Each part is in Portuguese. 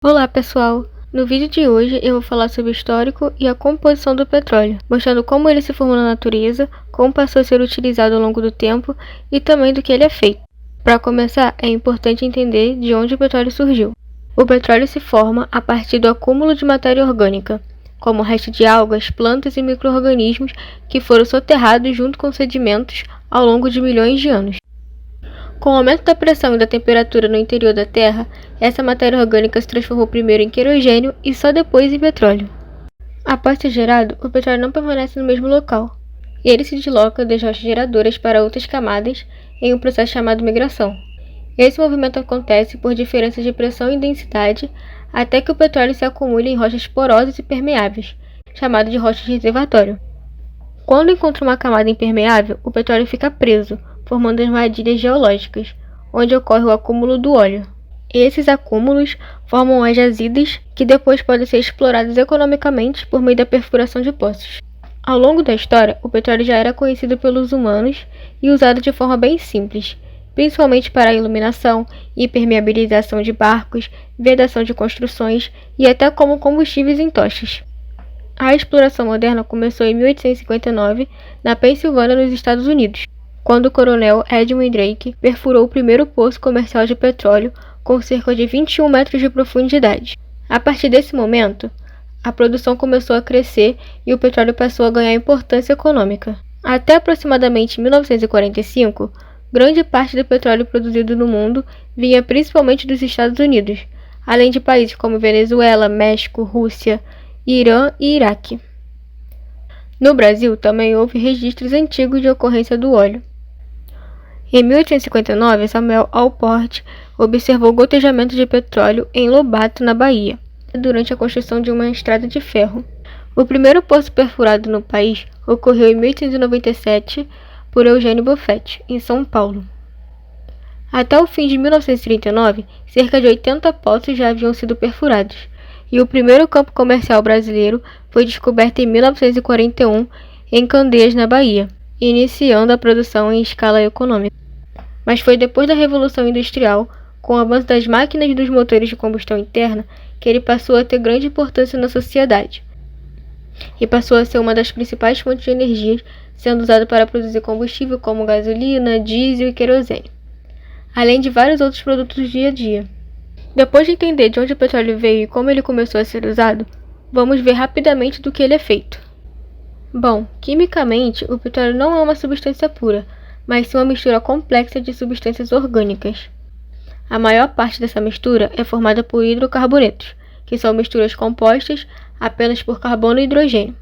Olá pessoal! No vídeo de hoje eu vou falar sobre o histórico e a composição do petróleo, mostrando como ele se formou na natureza, como passou a ser utilizado ao longo do tempo e também do que ele é feito. Para começar, é importante entender de onde o petróleo surgiu. O petróleo se forma a partir do acúmulo de matéria orgânica, como o resto de algas, plantas e micro-organismos que foram soterrados junto com sedimentos ao longo de milhões de anos. Com o aumento da pressão e da temperatura no interior da Terra, essa matéria orgânica se transformou primeiro em querogênio e só depois em petróleo. Após ser gerado, o petróleo não permanece no mesmo local. Ele se desloca das rochas geradoras para outras camadas em um processo chamado migração. Esse movimento acontece por diferenças de pressão e densidade até que o petróleo se acumule em rochas porosas e permeáveis, chamadas de rochas de reservatório. Quando encontra uma camada impermeável, o petróleo fica preso, formando armadilhas geológicas, onde ocorre o acúmulo do óleo. Esses acúmulos formam as jazidas, que depois podem ser exploradas economicamente por meio da perfuração de poços. Ao longo da história, o petróleo já era conhecido pelos humanos e usado de forma bem simples, principalmente para a iluminação, impermeabilização de barcos, vedação de construções e até como combustíveis em tochas. A exploração moderna começou em 1859, na Pensilvânia, nos Estados Unidos, quando o coronel Edmund Drake perfurou o primeiro poço comercial de petróleo com cerca de 21 metros de profundidade. A partir desse momento, a produção começou a crescer e o petróleo passou a ganhar importância econômica. Até aproximadamente 1945, grande parte do petróleo produzido no mundo vinha principalmente dos Estados Unidos, além de países como Venezuela, México, Rússia, Irã e Iraque. No Brasil, também houve registros antigos de ocorrência do óleo. Em 1859, Samuel Alport observou gotejamento de petróleo em Lobato, na Bahia, durante a construção de uma estrada de ferro. O primeiro poço perfurado no país ocorreu em 1897 por Eugênio Buffet, em São Paulo. Até o fim de 1939, cerca de 80 poços já haviam sido perfurados, e o primeiro campo comercial brasileiro foi descoberto em 1941 em Candeias, na Bahia, iniciando a produção em escala econômica. Mas foi depois da Revolução Industrial, com o avanço das máquinas e dos motores de combustão interna, que ele passou a ter grande importância na sociedade, e passou a ser uma das principais fontes de energia, sendo usado para produzir combustível como gasolina, diesel e querosene, além de vários outros produtos do dia a dia. Depois de entender de onde o petróleo veio e como ele começou a ser usado, vamos ver rapidamente do que ele é feito. Bom, quimicamente, o petróleo não é uma substância pura, mas sim uma mistura complexa de substâncias orgânicas. A maior parte dessa mistura é formada por hidrocarbonetos, que são misturas compostas apenas por carbono e hidrogênio.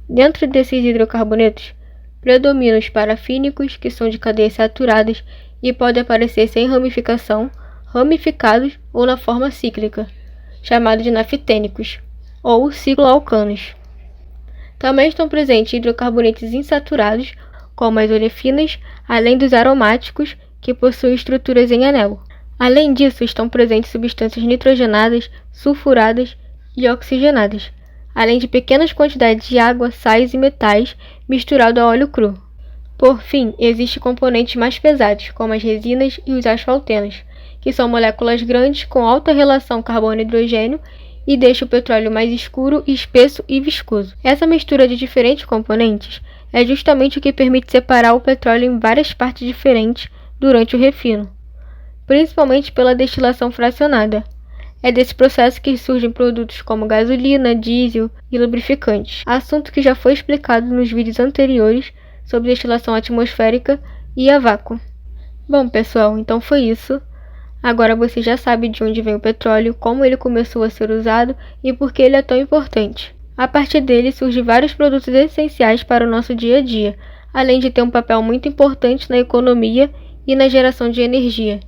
Dentro desses hidrocarbonetos, predominam os parafínicos, que são de cadeias saturadas e podem aparecer sem ramificação, ramificados ou na forma cíclica, chamados de naftênicos, ou cicloalcanos. Também estão presentes hidrocarbonetos insaturados, como as olefinas, além dos aromáticos, que possuem estruturas em anel. Além disso, estão presentes substâncias nitrogenadas, sulfuradas e oxigenadas, além de pequenas quantidades de água, sais e metais misturados a óleo cru. Por fim, existem componentes mais pesados, como as resinas e os asfaltenos, que são moléculas grandes com alta relação carbono-hidrogênio e deixam o petróleo mais escuro, espesso e viscoso. Essa mistura de diferentes componentes é justamente o que permite separar o petróleo em várias partes diferentes durante o refino, principalmente pela destilação fracionada. É desse processo que surgem produtos como gasolina, diesel e lubrificantes, assunto que já foi explicado nos vídeos anteriores sobre destilação atmosférica e a vácuo. Bom pessoal, então foi isso. Agora você já sabe de onde vem o petróleo, como ele começou a ser usado e por que ele é tão importante. A partir dele surgem vários produtos essenciais para o nosso dia a dia, além de ter um papel muito importante na economia e na geração de energia.